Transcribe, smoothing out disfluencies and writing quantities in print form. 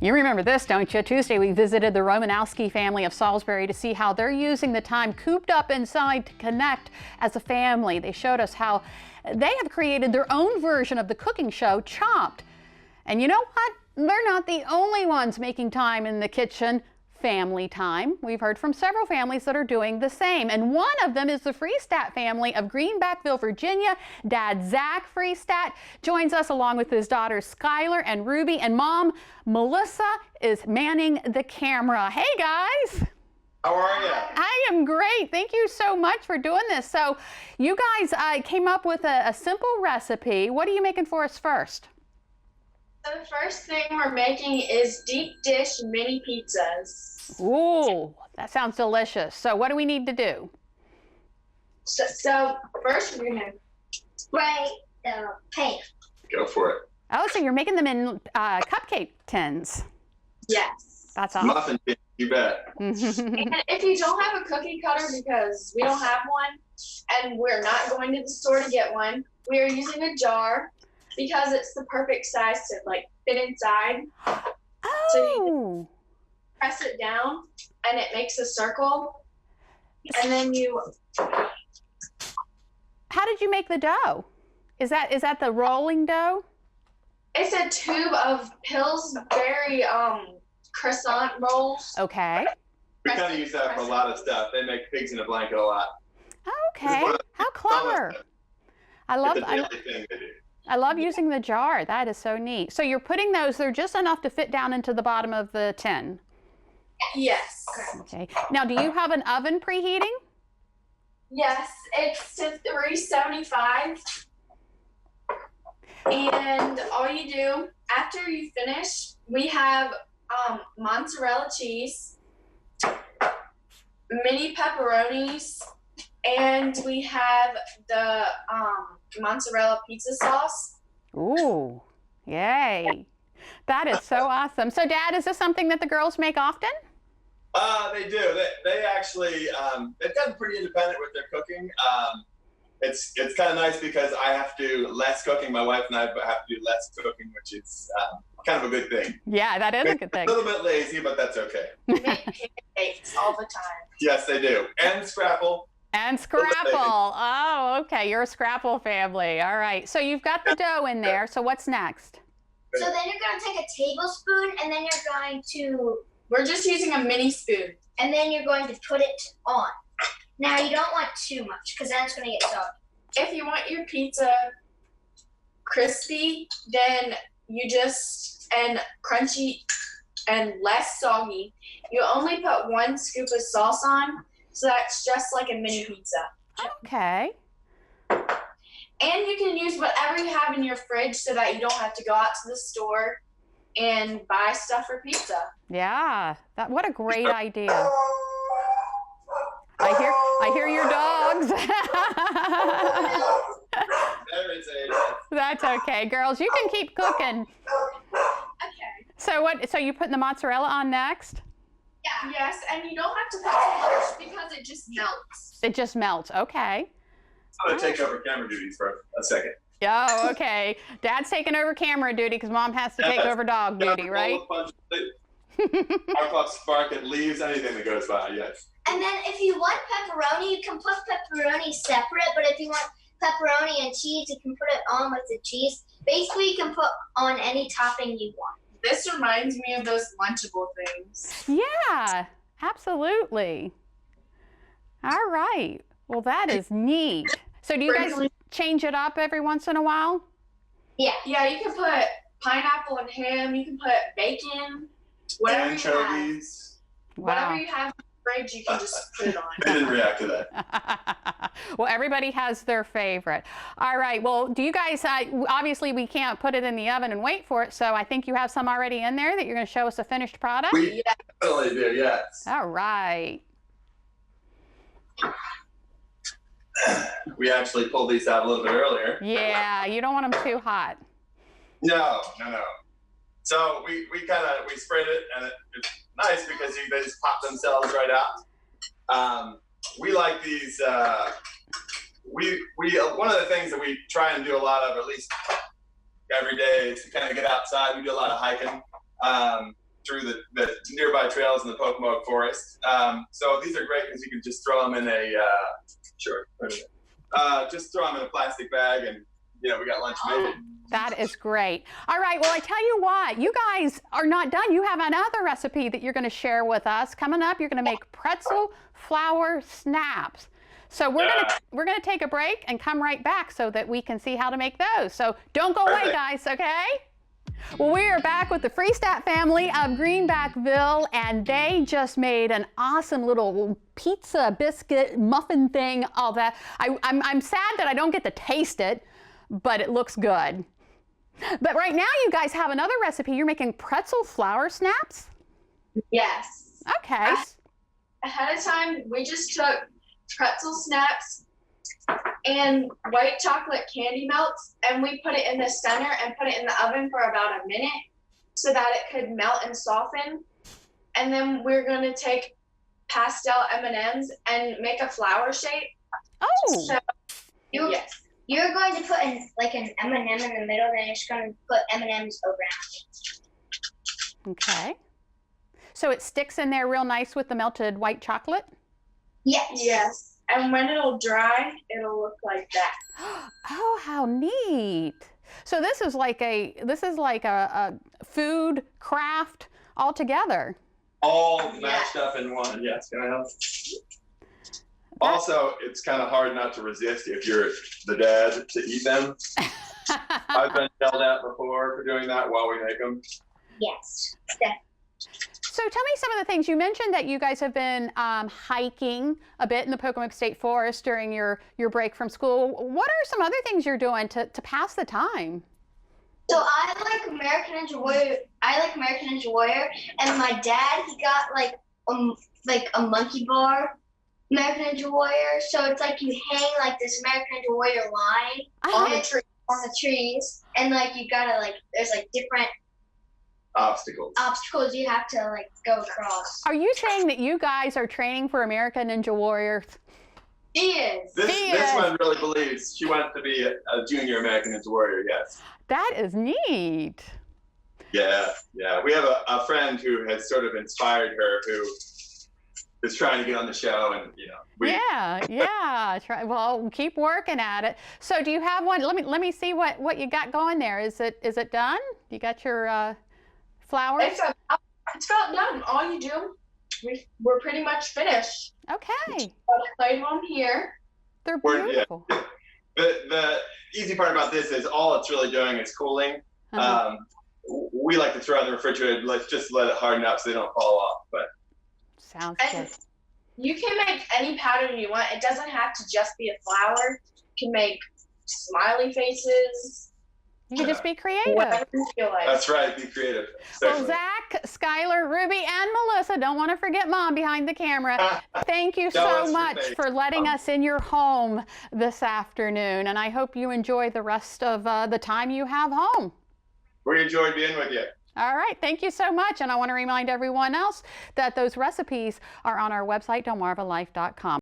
You remember this, don't you? Tuesday, we visited the Romanowski family of Salisbury to see how they're using the time cooped up inside to connect as a family. They showed us how they have created their own version of the cooking show, Chopped. And you know what? They're not the only ones making time in the kitchen. Family time. We've heard from several families that are doing the same, and one of them is the Freistat family of Greenbackville, Virginia. Dad Zach Freistat joins us along with his daughters Skylar and Ruby, and mom Melissa is manning the camera. Hey guys! How are you? I am great. Thank you so much for doing this. So you guys came up with a simple recipe. What are you making for us first? So the first thing we're making is deep dish mini pizzas. Ooh, that sounds delicious. So what do we need to do? So first we're gonna spray the paint. Go for it. Oh, so you're making them in cupcake tins. Yes. That's awesome. Muffin tin, you bet. And if you don't have a cookie cutter, because we don't have one, and we're not going to the store to get one, we are using a jar because it's the perfect size to like fit inside. Oh. So you press it down and it makes a circle, and then you. How did you make the dough? Is that the rolling dough? It's a tube of Pillsbury croissant rolls. Okay. We kind of use that for a lot of stuff. They make pigs in a blanket a lot. Okay. How clever. I love It's a daily thing they do. I love using the jar. That is so neat. So you're putting those, they're just enough to fit down into the bottom of the tin. Yes. Okay. Now, do you have an oven preheating? Yes, it's to 375. And all you do after you finish, we have mozzarella cheese, mini pepperonis, and we have the mozzarella pizza sauce. Ooh, yay. That is so awesome. So, Dad, is this something that the girls make often? They do. They actually, they've gotten pretty independent with their cooking. It's kind of nice because I have to do less cooking. My wife and I have to do less cooking, which is kind of a good thing. Yeah, that is a good thing. A little bit lazy, but that's okay. They make pancakes all the time. Yes, they do. And scrapple. And scrapple. Oh, okay. You're a scrapple family. All right. So you've got the dough in there. So what's next? So then you're going to take a tablespoon and then you're going to... We're just using a mini spoon. And then you're going to put it on. Now you don't want too much because then it's going to get soggy. If you want your pizza crispy, then you just, and crunchy and less soggy, you only put 1 scoop of sauce on. So that's just like a mini pizza. Okay. And you can use whatever you have in your fridge so that you don't have to go out to the store and buy stuff for pizza. Yeah. What a great idea. I hear your dogs. There is That's okay, girls. You can keep cooking. Okay. So you putting the mozzarella on next? Yeah. Yes, and you don't have to put too much because it just melts. It just melts. Okay. I'm going to take over camera duties for a second. Oh, okay. Dad's taking over camera duty because Mom has to take over dog duty, right? Our clock spark, it leaves anything that goes by, yes. And then if you want pepperoni, you can put pepperoni separate. But if you want pepperoni and cheese, you can put it on with the cheese. Basically, you can put on any topping you want. This reminds me of those Lunchable things. Yeah, absolutely. All right. Well, that is neat. So do you guys change it up every once in a while? Yeah. Yeah, you can put pineapple and ham. You can put bacon. Whatever you have. Anchovies. Whatever you have in the fridge, you can just put it on. I didn't react to that. Well, everybody has their favorite. All right. Well, do you guys, obviously we can't put it in the oven and wait for it, so I think you have some already in there that you're going to show us a finished product? We definitely do, yes. All right. We actually pulled these out a little bit earlier. Yeah, you don't want them too hot. No. So we sprayed it, and it's nice because they just pop themselves right out. We like these. One of the things that we try and do a lot of, or at least every day, is to kind of get outside. We do a lot of hiking. through the nearby trails in the Pocomoke Forest. So these are great because you can just throw them in a just throw them in a plastic bag, and we got lunch made. That is great. All right, well, I tell you what, you guys are not done. You have another recipe that you're going to share with us. Coming up, you're going to make pretzel flour snaps. So we're gonna take a break and come right back so that we can see how to make those. So don't go away, guys, okay? Well, we are back with the Freistat family of Greenbackville, and they just made an awesome little pizza biscuit muffin thing, all that. I'm sad that I don't get to taste it, but it looks good. But right now you guys have another recipe. You're making pretzel flour snaps? Yes. Okay. Ahead of time, we just took pretzel snaps and white chocolate candy melts, and we put it in the center and put it in the oven for about a minute so that it could melt and soften. And then we're going to take pastel M&Ms and make a flower shape. Oh. So, yes. You're going to put an M&M in the middle, then you're just going to put M&Ms around. Okay. So it sticks in there real nice with the melted white chocolate? Yes. Yes. And when it'll dry, it'll look like that. Oh, how neat. So this is like a food craft all together. All mashed up in one. Yes, can I help? Also, it's kind of hard not to resist if you're the dad to eat them. I've been yelled at before for doing that while we make them. Yes. So tell me some of the things. You mentioned that you guys have been hiking a bit in the Pocomoke State Forest during your break from school. What are some other things you're doing to pass the time? So I like American Ninja Warrior. And my dad, he got like a monkey bar American Ninja Warrior. So it's like you hang like this American Ninja Warrior line on the trees, and like you gotta there's different obstacles you have to go across. Are you saying that you guys are training for American Ninja Warrior? She is. This one really believes she wants to be a junior American Ninja Warrior, yes. That is neat. Yeah. We have a friend who has sort of inspired her, who is trying to get on the show, and well, keep working at it. So do you have one? Let me see what you got going there. Is it done? You got your flowers? It's about done. All you do, we're pretty much finished. Okay. Play them here. They're beautiful. The easy part about this is all it's really doing is cooling. We like to throw it in the refrigerator. Let's just let it harden up so they don't fall off. But sounds good. You can make any pattern you want. It doesn't have to just be a flower. You can make smiley faces. You can just be creative. Whatever you feel like. That's right, be creative. Well, Zach, Skylar, Ruby, and Melissa, don't want to forget Mom behind the camera. Thank you so much for letting us in your home this afternoon, and I hope you enjoy the rest of the time you have home. We enjoyed being with you. All right, thank you so much, and I want to remind everyone else that those recipes are on our website, delmarvalife.com.